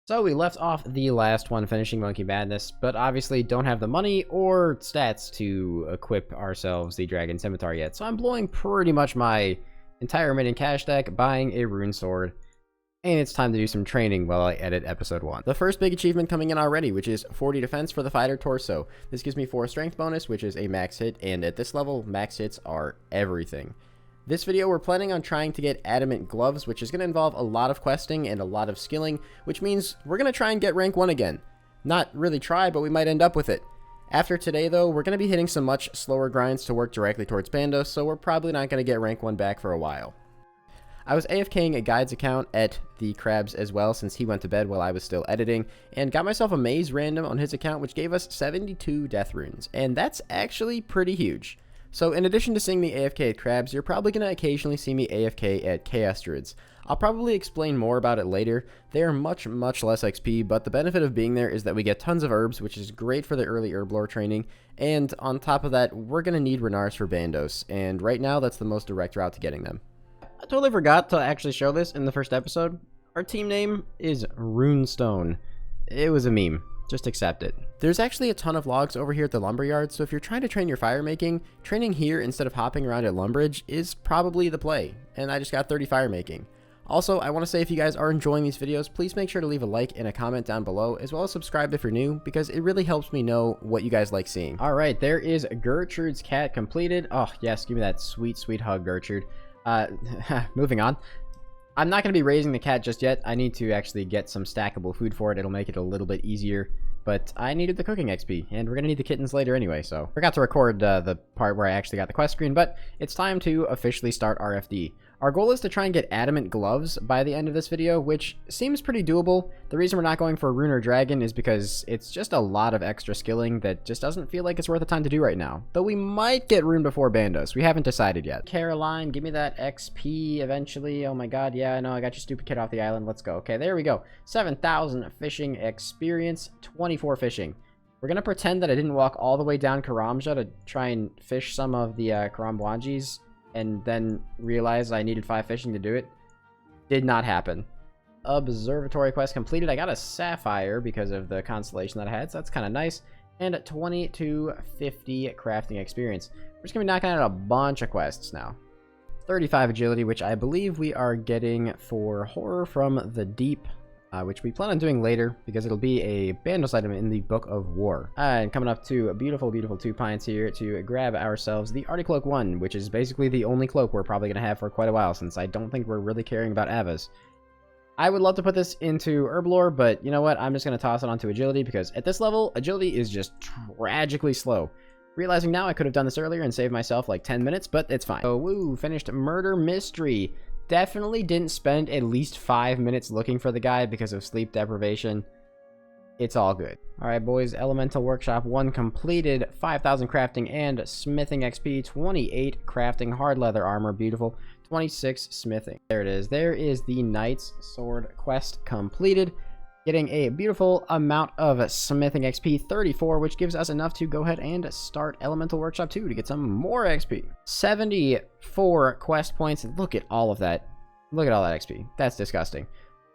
So we left off the last one finishing Monkey Madness, but obviously don't have the money or stats to equip ourselves the Dragon Scimitar yet. So I'm blowing pretty much my entire remaining cash deck buying a rune sword. And it's time to do some training while I edit episode 1. The first big achievement coming in already, which is 40 defense for the fighter torso. This gives me 4 strength bonus, which is a max hit, and at this level, max hits are everything. This video, we're planning on trying to get adamant gloves, which is going to involve a lot of questing and a lot of skilling, which means we're going to try and get rank 1 again. Not really try, but we might end up with it. After today, though, we're going to be hitting some much slower grinds to work directly towards Bandos, so we're probably not going to get rank 1 back for a while. I was AFKing a guide's account at the Crabs as well, since he went to bed while I was still editing, and got myself a maze random on his account, which gave us 72 death runes, and that's actually pretty huge. So in addition to seeing me AFK at Crabs, you're probably going to occasionally see me AFK at Chaos Druids. I'll probably explain more about it later. They are much less XP, but the benefit of being there is that we get tons of herbs, which is great for the early herb lore training, and on top of that, we're going to need Renars for Bandos, and right now that's the most direct route to getting them. I totally forgot to actually show this in the first episode. Our team name is Runestone. It was a meme. Just accept it. There's actually a ton of logs over here at the lumberyard, so if you're trying to train your fire making, training here instead of hopping around at Lumbridge is probably the play, and I just got 30 fire making. Also, I want to say if you guys are enjoying these videos, please make sure to leave a like and a comment down below, as well as subscribe if you're new, because it really helps me know what you guys like seeing. Alright, there is Gertrude's cat completed. Oh yes, give me that sweet hug, Gertrude. Moving on. I'm not going to be raising the cat just yet. I need to actually get some stackable food for it. It'll make it a little bit easier. But I needed the cooking XP, and we're going to need the kittens later anyway, so. Forgot to record the part where I actually got the quest screen, but it's time to officially start RFD. Our goal is to try and get adamant gloves by the end of this video, which seems pretty doable. The reason we're not going for Rune or Dragon is because it's just a lot of extra skilling that just doesn't feel like it's worth the time to do right now. Though we might get Rune before Bandos. We haven't decided yet. Caroline, give me that XP eventually. Oh my god, yeah, I know, I got your stupid kid off the island. Let's go. Okay, there we go. 7,000 fishing experience, 24 fishing. We're going to pretend that I didn't walk all the way down Karamja to try and fish some of the Karambwanjis, and then realized I needed 5 fishing to do it. Did not happen. Observatory quest completed. I got a sapphire because of the constellation that I had, so that's kind of nice. And 20 to 50 crafting experience. We're just going to be knocking out a bunch of quests now. 35 agility, which I believe we are getting for Horror from the Deep, which we plan on doing later because it'll be a Bandos item in the Book of War. And coming up to a beautiful 2 pints here to grab ourselves the Arctic Cloak 1, which is basically the only cloak we're probably going to have for quite a while, since I don't think we're really caring about Avas. I would love to put this into Herblore, but you know what? I'm just going to toss it onto Agility, because at this level, Agility is just tragically slow. Realizing now I could have done this earlier and saved myself like 10 minutes, but it's fine. So, woo, finished Murder Mystery. Definitely didn't spend at least 5 minutes looking for the guy because of sleep deprivation. It's all good. Alright boys, Elemental Workshop 1 completed. 5,000 crafting and smithing XP. 28 crafting hard leather armor. Beautiful. 26 smithing. There it is. There is the Knight's Sword quest completed. Getting a beautiful amount of smithing XP, 34, which gives us enough to go ahead and start Elemental Workshop 2 to get some more XP. 74 quest points. Look at all of that. Look at all that XP. That's disgusting.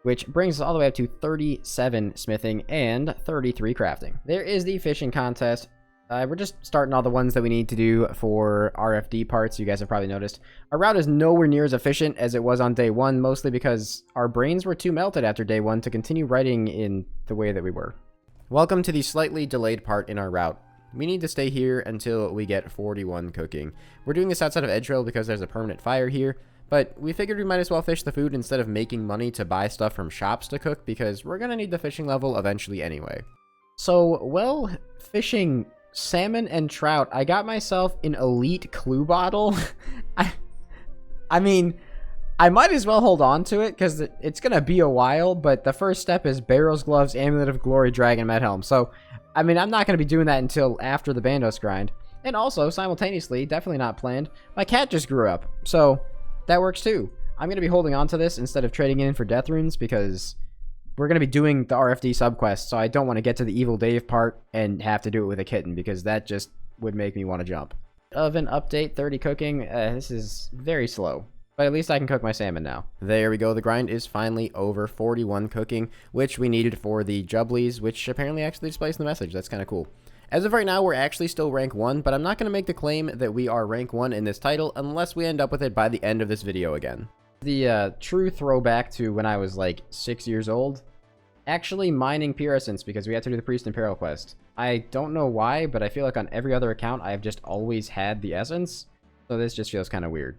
Which brings us all the way up to 37 smithing and 33 crafting. There is the fishing contest. We're just starting all the ones that we need to do for RFD parts. You guys have probably noticed. Our route is nowhere near as efficient as it was on day 1, mostly because our brains were too melted after day 1 to continue writing in the way that we were. Welcome to the slightly delayed part in our route. We need to stay here until we get 41 cooking. We're doing this outside of Edgetrail because there's a permanent fire here, but we figured we might as well fish the food instead of making money to buy stuff from shops to cook, because we're going to need the fishing level eventually anyway. So, well, fishing salmon and trout, I got myself an elite clue bottle. I mean, I might as well hold on to it because it's gonna be a while, but the first step is Barrels, Gloves, Amulet of Glory, Dragon, Med Helm. So I mean, I'm not gonna be doing that until after the Bandos grind. And also simultaneously, definitely not planned, my cat just grew up, so that works too. I'm gonna be holding on to this instead of trading in for death runes, because we're going to be doing the RFD subquest, so I don't want to get to the Evil Dave part and have to do it with a kitten, because that just would make me want to jump. Oven update, 30 cooking. This is very slow. But at least I can cook my salmon now. There we go. The grind is finally over. 41 cooking, which we needed for the jubblies, which apparently actually displays the message. That's kind of cool. As of right now, we're actually still rank 1, but I'm not going to make the claim that we are rank 1 in this title unless we end up with it by the end of this video again. The true throwback to when I was like 6 years old, actually mining pure essence because we had to do the Priest in Peril quest. I don't know why, but I feel like on every other account, I've just always had the essence, so this just feels kind of weird.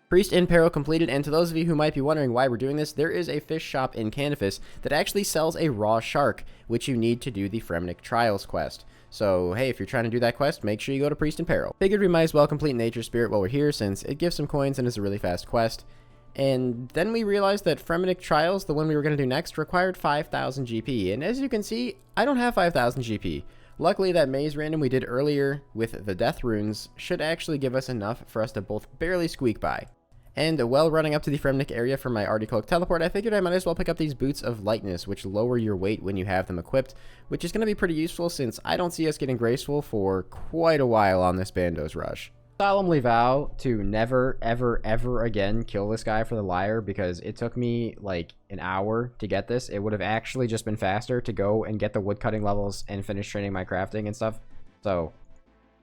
Priest in Peril completed, and to those of you who might be wondering why we're doing this, there is a fish shop in Canifis that actually sells a raw shark, which you need to do the Fremnik Trials quest. So, hey, if you're trying to do that quest, make sure you go to Priest in Peril. Figured we might as well complete Nature Spirit while we're here, since it gives some coins and is a really fast quest. And then we realized that Fremnik Trials, the one we were going to do next, required 5,000 GP, and as you can see, I don't have 5,000 GP. Luckily, that maze random we did earlier with the death runes should actually give us enough for us to both barely squeak by. And while running up to the Fremnik area for my Artie Cloak teleport, I figured I might as well pick up these Boots of Lightness, which lower your weight when you have them equipped, which is going to be pretty useful since I don't see us getting graceful for quite a while on this Bandos rush. Solemnly vow to never, ever, ever again kill this guy for the Lyre because it took me like an hour to get this. It would have actually just been faster to go and get the woodcutting levels and finish training my crafting and stuff. So,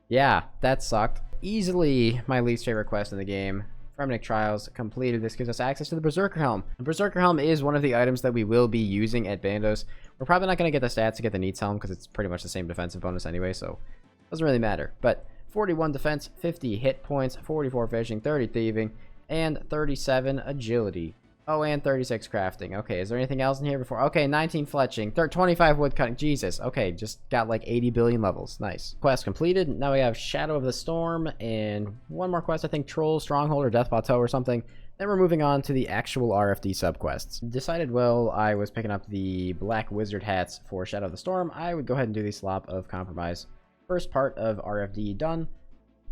yeah, that sucked. Easily my least favorite quest in the game. Fremnik Trials completed. This gives us access to the Berserker Helm. The Berserker Helm is one of the items that we will be using at Bandos. We're probably not going to get the stats to get the Needs Helm because it's pretty much the same defensive bonus anyway, so it doesn't really matter. But 41 defense, 50 hit points, 44 fishing, 30 thieving, and 37 agility. Oh, and 36 crafting. Okay, is there anything else in here before? Okay, 19 fletching, 25 woodcutting. Jesus. Okay, just got like 80 billion levels. Nice. Quest completed. Now we have Shadow of the Storm and one more quest, I think Troll, Stronghold, or Death Plateau or something. Then we're moving on to the actual RFD subquests. Decided while I was picking up the Black Wizard hats for Shadow of the Storm, I would go ahead and do the Slop of Compromise. First part of RFD done.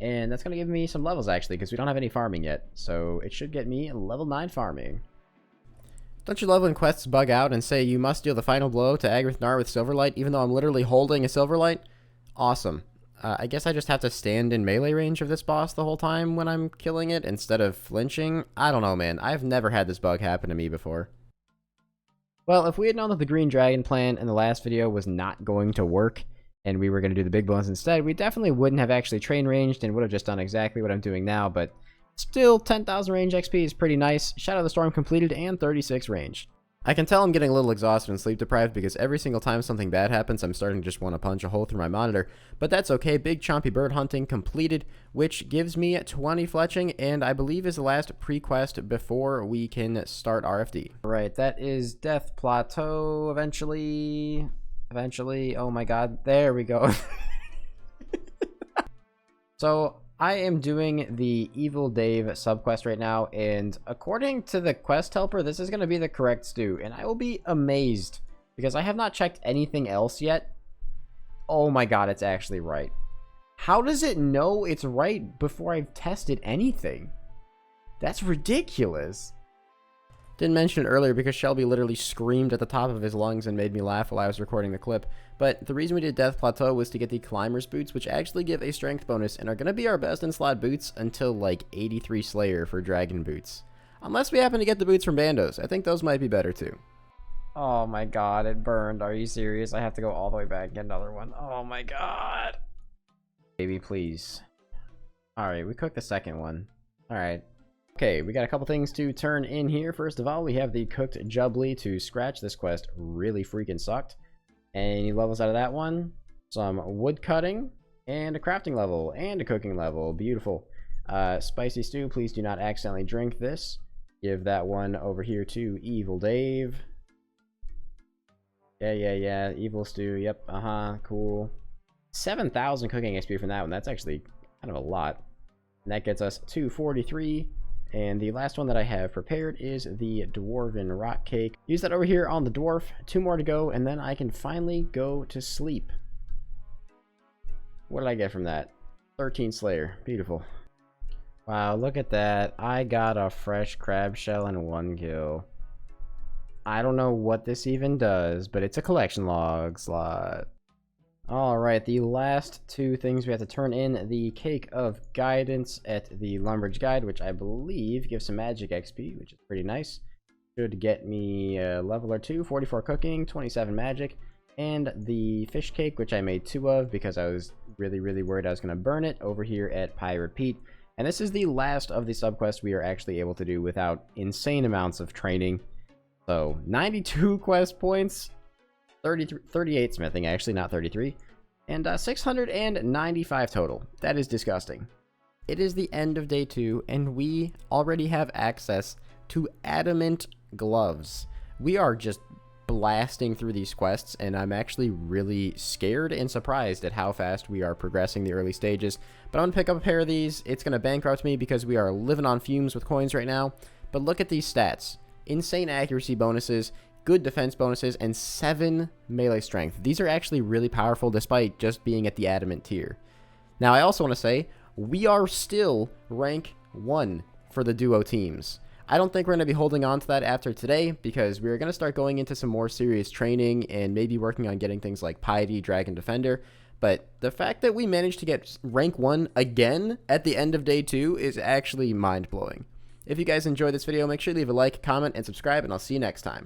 And that's going to give me some levels actually, because we don't have any farming yet. So it should get me level 9 farming. Don't you love when quests bug out and say you must deal the final blow to Agarth Nar with Silverlight, even though I'm literally holding a Silverlight? Awesome. I guess I just have to stand in melee range of this boss the whole time when I'm killing it instead of flinching? I don't know, man. I've never had this bug happen to me before. Well, if we had known that the Green Dragon plan in the last video was not going to work, and we were going to do the big bones instead, we definitely wouldn't have actually train ranged and would have just done exactly what I'm doing now, but still, 10,000 range XP is pretty nice. Shadow of the Storm completed and 36 range. I can tell I'm getting a little exhausted and sleep deprived because every single time something bad happens, I'm starting to just want to punch a hole through my monitor. But that's okay. Big Chompy Bird hunting completed, which gives me 20 fletching, and I believe is the last pre-quest before we can start RFD. Right, that is Death Plateau eventually. Oh my god, there we go. So, I am doing the Evil Dave subquest right now, and according to the quest helper, this is going to be the correct stew, and I will be amazed, because I have not checked anything else yet. Oh my god, it's actually right. How does it know it's right before I've tested anything? That's ridiculous. Didn't mention it earlier because Shelby literally screamed at the top of his lungs and made me laugh while I was recording the clip. But the reason we did Death Plateau was to get the Climber's Boots, which actually give a strength bonus and are going to be our best in slot boots until like 83 Slayer for Dragon Boots. Unless we happen to get the boots from Bandos. I think those might be better too. Oh my god, it burned. Are you serious? I have to go all the way back and get another one. Oh my god. Baby, please. Alright, we cooked the second one. Alright. Okay, we got a couple things to turn in here. First of all, we have the cooked jubbly to scratch. This quest really freaking sucked. Any levels out of that one? Some wood cutting, and a crafting level, and a cooking level. Beautiful. Spicy stew, please do not accidentally drink this. Give that one over here to Evil Dave. Yeah. Evil stew, yep, cool. 7,000 cooking XP from that one. That's actually kind of a lot. And that gets us to 43. And the last one that I have prepared is the Dwarven Rock Cake. Use that over here on the dwarf. 2 more to go, and then I can finally go to sleep. What did I get from that? 13 Slayer. Beautiful. Wow, look at that. I got a fresh crab shell and 1 kill. I don't know what this even does, but it's a collection log slot. Alright, the last two things we have to turn in: the Cake of Guidance at the Lumbridge Guide, which I believe gives some magic XP, which is pretty nice. Should get me a level or two, 44 cooking, 27 magic, and the Fish Cake, which I made 2 of because I was really worried I was going to burn it, over here at Pirate Pete. And this is the last of the subquests we are actually able to do without insane amounts of training. So, 92 quest points, 38 smithing, actually, not 33, and 695 total. That is disgusting. It is the end of day 2, and we already have access to adamant gloves. We are just blasting through these quests, and I'm actually really scared and surprised at how fast we are progressing the early stages. But I'm gonna pick up a pair of these. It's gonna bankrupt me because we are living on fumes with coins right now. But look at these stats: insane accuracy bonuses, good defense bonuses, and 7 melee strength. These are actually really powerful despite just being at the adamant tier. Now, I also want to say we are still rank 1 for the duo teams. I don't think we're going to be holding on to that after today, because we're going to start going into some more serious training and maybe working on getting things like Piety, Dragon Defender. But the fact that we managed to get rank 1 again at the end of day 2 is actually mind-blowing. If you guys enjoyed this video, make sure to leave a like, comment, and subscribe, and I'll see you next time.